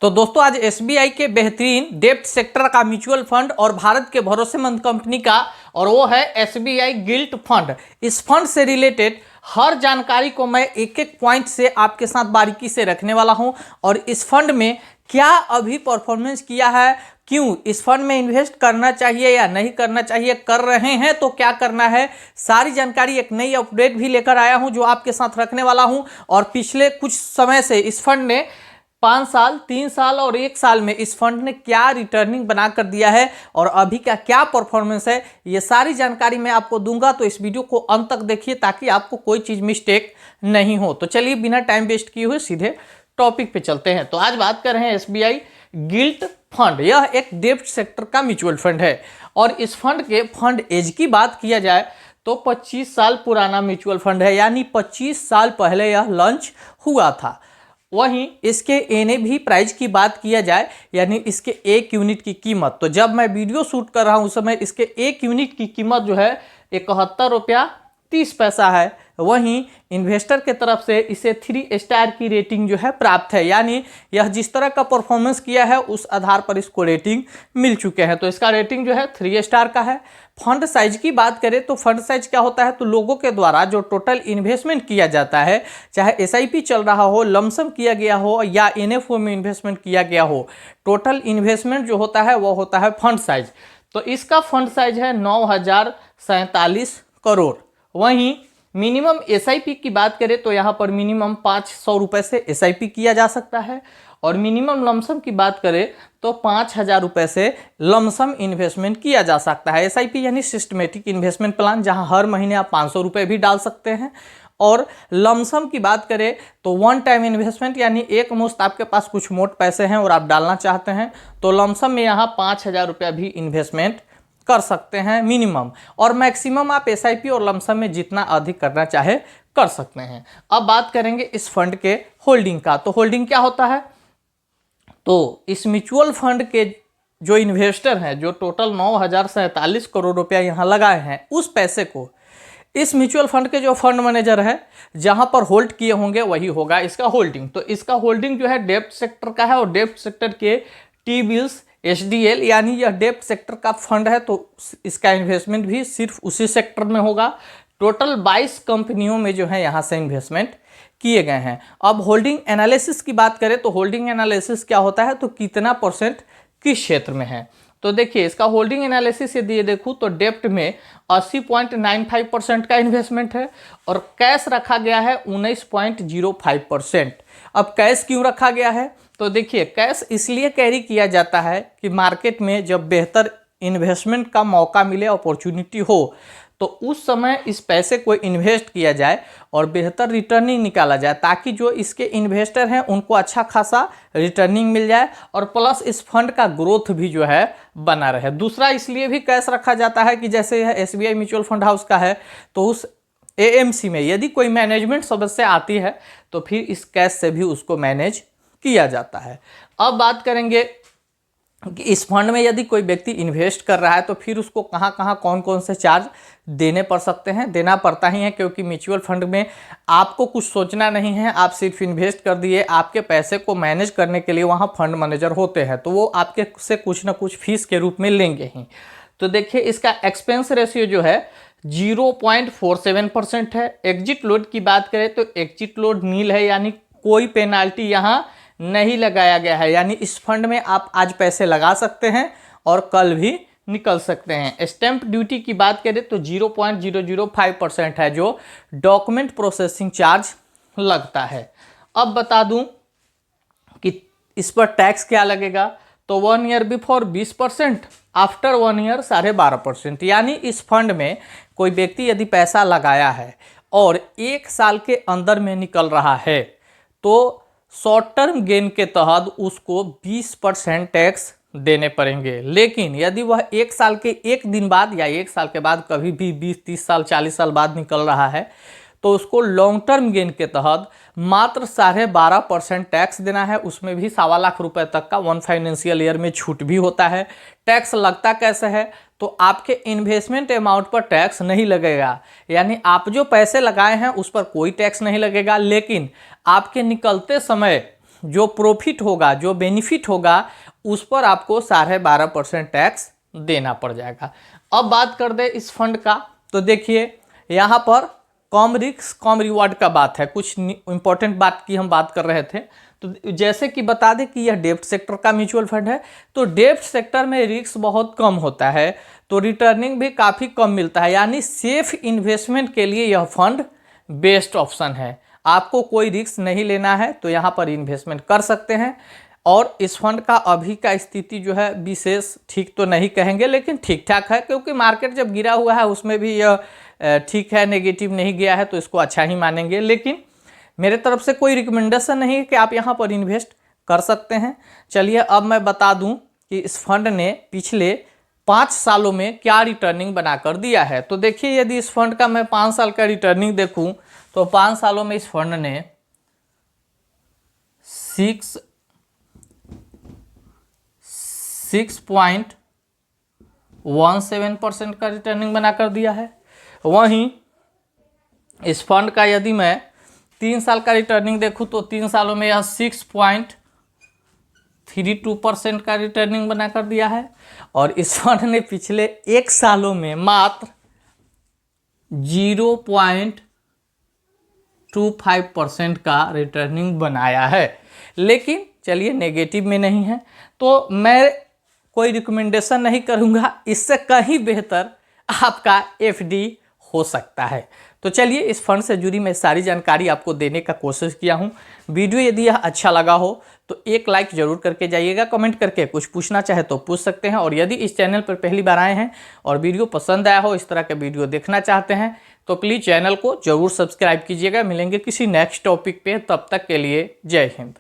तो दोस्तों आज एसबीआई के बेहतरीन डेब्ट सेक्टर का म्यूचुअल फंड और भारत के भरोसेमंद कंपनी का और वो है एसबीआई गिल्ट फंड। इस फंड से रिलेटेड हर जानकारी को मैं एक एक पॉइंट से आपके साथ बारीकी से रखने वाला हूं और इस फंड में क्या अभी परफॉर्मेंस किया है, क्यों इस फंड में इन्वेस्ट करना चाहिए या नहीं करना चाहिए, कर रहे हैं तो क्या करना है, सारी जानकारी एक नई अपडेट भी लेकर आया हूं जो आपके साथ रखने वाला हूं। और पिछले कुछ समय से इस फंड ने 5 साल, 3 साल और 1 साल में इस फंड ने क्या रिटर्निंग बना कर दिया है और अभी का क्या परफॉर्मेंस है, ये सारी जानकारी मैं आपको दूंगा। तो इस वीडियो को अंत तक देखिए ताकि आपको कोई चीज़ मिस्टेक नहीं हो। तो चलिए बिना टाइम वेस्ट किए हुए सीधे टॉपिक पे चलते हैं। तो आज बात कर रहे हैं एसबीआई गिल्ट फंड। यह एक डेब्ट सेक्टर का म्यूचुअल फंड है और इस फंड के फंड एज की बात किया जाए तो 25 साल पुराना म्यूचुअल फंड है, यानी 25 साल पहले यह लॉन्च हुआ था। वहीं इसके एनएवी प्राइस की बात किया जाए यानी इसके एक यूनिट की कीमत, तो जब मैं वीडियो शूट कर रहा हूं उस समय इसके एक यूनिट की कीमत जो है 71 रुपया 30 पैसा है। वहीं इन्वेस्टर के तरफ से इसे 3 स्टार की रेटिंग जो है प्राप्त है, यानी यह जिस तरह का परफॉर्मेंस किया है उस आधार पर इसको रेटिंग मिल चुके हैं। तो इसका रेटिंग जो है 3 स्टार का है। फंड साइज की बात करें तो फंड साइज क्या होता है, तो लोगों के द्वारा जो टोटल इन्वेस्टमेंट किया जाता है, चाहे एसआईपी चल रहा हो, लमसम किया गया हो या एनएफओ में इन्वेस्टमेंट किया गया हो, टोटल इन्वेस्टमेंट जो होता है वो होता है फंड साइज। तो इसका फंड साइज है 9,047 करोड़। वहीं मिनिमम एसआईपी की बात करें तो यहाँ पर मिनिमम 500 रुपये से एसआईपी किया जा सकता है और मिनिमम लमसम की बात करें तो 5,000 रुपये से लमसम इन्वेस्टमेंट किया जा सकता है। एसआईपी यानी सिस्टमेटिक इन्वेस्टमेंट प्लान, जहां हर महीने आप 500 रुपये भी डाल सकते हैं। और लमसम की बात करें तो वन टाइम इन्वेस्टमेंट, यानी एक मुश्त आपके पास कुछ मोट पैसे हैं और आप डालना चाहते हैं तो लमसम में यहाँ 5,000 रुपया भी इन्वेस्टमेंट कर सकते हैं मिनिमम, और मैक्सिमम आप एसआईपी और लमसम में जितना अधिक करना चाहे कर सकते हैं। अब बात करेंगे इस फंड के होल्डिंग का। तो होल्डिंग क्या होता है, तो इस म्यूचुअल फंड के जो इन्वेस्टर हैं, जो टोटल 9,047 करोड़ रुपया यहाँ लगाए हैं, उस पैसे को इस म्यूचुअल फंड के जो फंड मैनेजर है जहां पर होल्ड किए होंगे वही होगा इसका होल्डिंग। तो इसका होल्डिंग जो है डेब्ट सेक्टर का है और डेब्ट सेक्टर के टी बिल्स एचडीएल, यानी यह डेब्ट सेक्टर का फंड है तो इसका इन्वेस्टमेंट भी सिर्फ उसी सेक्टर में होगा। टोटल 22 कंपनियों में जो है यहाँ से इन्वेस्टमेंट किए गए हैं। अब होल्डिंग एनालिसिस की बात करें तो होल्डिंग एनालिसिस क्या होता है, तो कितना परसेंट किस क्षेत्र में है। तो देखिए इसका होल्डिंग एनालिसिस यदि ये देखूँ तो डेब्ट में 80.95% का इन्वेस्टमेंट है और कैश रखा गया है 19.05%। अब कैश क्यों रखा गया है, तो देखिए कैश इसलिए कैरी किया जाता है कि मार्केट में जब बेहतर इन्वेस्टमेंट का मौका मिले, अपॉर्चुनिटी हो, तो उस समय इस पैसे को इन्वेस्ट किया जाए और बेहतर रिटर्निंग निकाला जाए, ताकि जो इसके इन्वेस्टर हैं उनको अच्छा खासा रिटर्निंग मिल जाए और प्लस इस फंड का ग्रोथ भी जो है बना रहे। दूसरा इसलिए भी कैश रखा जाता है कि जैसे यह एसबीआई म्यूचुअल फंड हाउस का है तो उस एएमसी में यदि कोई मैनेजमेंट सदस्य आती है तो फिर इस कैश से भी उसको मैनेज किया जाता है। अब बात करेंगे कि इस फंड में यदि कोई व्यक्ति इन्वेस्ट कर रहा है तो फिर उसको कहाँ कहाँ कौन कौन से चार्ज देने पड़ सकते हैं। देना पड़ता ही है, क्योंकि म्यूचुअल फंड में आपको कुछ सोचना नहीं है, आप सिर्फ इन्वेस्ट कर दिए। आपके पैसे को मैनेज करने के लिए वहाँ फंड मैनेजर होते हैं तो वो आपके से कुछ ना कुछ फीस के रूप में लेंगे ही। तो देखिए इसका एक्सपेंस रेशियो जो है 0.47% है। एग्जिट लोड की बात करें तो एग्जिट लोड नील है, यानी कोई पेनाल्टी यहाँ नहीं लगाया गया है, यानी इस फंड में आप आज पैसे लगा सकते हैं और कल भी निकल सकते हैं। स्टैंप ड्यूटी की बात करें तो 0.005% है जो डॉक्यूमेंट प्रोसेसिंग चार्ज लगता है। अब बता दूं कि इस पर टैक्स क्या लगेगा, तो 1 ईयर बिफोर 20%, आफ्टर 1 ईयर 12.5%। यानी इस फंड में कोई व्यक्ति यदि पैसा लगाया है और 1 साल के अंदर में निकल रहा है तो शॉर्ट टर्म गेन के तहत उसको 20% टैक्स देने पड़ेंगे। लेकिन यदि वह 1 साल के 1 दिन बाद या 1 साल के बाद कभी भी 20-30 साल 40 साल बाद निकल रहा है तो उसको लॉन्ग टर्म गेन के तहत मात्र 12.5% टैक्स देना है। उसमें भी 2.25 लाख रुपए तक का 1 फाइनेंशियल ईयर में छूट भी होता है। टैक्स लगता कैसे है, तो आपके इन्वेस्टमेंट अमाउंट पर टैक्स नहीं लगेगा, यानी आप जो पैसे लगाए हैं उस पर कोई टैक्स नहीं लगेगा। लेकिन आपके निकलते समय जो प्रॉफिट होगा, जो बेनिफिट होगा, उस पर आपको 12.5% टैक्स देना पड़ जाएगा। अब बात कर दे इस फंड का, तो देखिए यहाँ पर कम रिस्क कम रिवॉर्ड का बात है। कुछ इंपॉर्टेंट बात की हम बात कर रहे थे, तो जैसे कि बता दें कि यह डेब्ट सेक्टर का म्यूचुअल फंड है, तो डेब्ट सेक्टर में रिस्क बहुत कम होता है, तो रिटर्निंग भी काफ़ी कम मिलता है, यानी सेफ इन्वेस्टमेंट के लिए यह फंड बेस्ट ऑप्शन है। आपको कोई रिस्क नहीं लेना है तो यहाँ पर इन्वेस्टमेंट कर सकते हैं। और इस फंड का अभी का स्थिति जो है विशेष ठीक तो नहीं कहेंगे, लेकिन ठीक ठाक है, क्योंकि मार्केट जब गिरा हुआ है उसमें भी यह ठीक है, नेगेटिव नहीं गया है, तो इसको अच्छा ही मानेंगे। लेकिन मेरे तरफ से कोई रिकमेंडेशन नहीं है कि आप यहाँ पर इन्वेस्ट कर सकते हैं। चलिए अब मैं बता दूं कि इस फंड ने पिछले 5 सालों में क्या रिटर्निंग बनाकर दिया है। तो देखिए, यदि इस फंड का मैं 5 साल का रिटर्निंग देखूं तो 5 सालों में इस फंड ने 6.17% का रिटर्निंग बनाकर दिया है। वहीं इस फंड का यदि मैं 3 साल का रिटर्निंग देखूं तो 3 सालों में यह 6.32% का रिटर्निंग बनाकर दिया है। और इस फंड ने पिछले 1 सालों में मात्र 0.25% का रिटर्निंग बनाया है। लेकिन चलिए, नेगेटिव में नहीं है, तो मैं कोई रिकमेंडेशन नहीं करूंगा, इससे कहीं बेहतर आपका एफडी हो सकता है। तो चलिए, इस फंड से जुड़ी मैं सारी जानकारी आपको देने का कोशिश किया हूं। वीडियो यदि यह अच्छा लगा हो तो एक लाइक जरूर करके जाइएगा। कमेंट करके कुछ पूछना चाहे तो पूछ सकते हैं। और यदि इस चैनल पर पहली बार आए हैं और वीडियो पसंद आया हो, इस तरह के वीडियो देखना चाहते हैं, तो प्लीज़ चैनल को जरूर सब्सक्राइब कीजिएगा। मिलेंगे किसी नेक्स्ट टॉपिक पे, तब तक के लिए जय हिंद।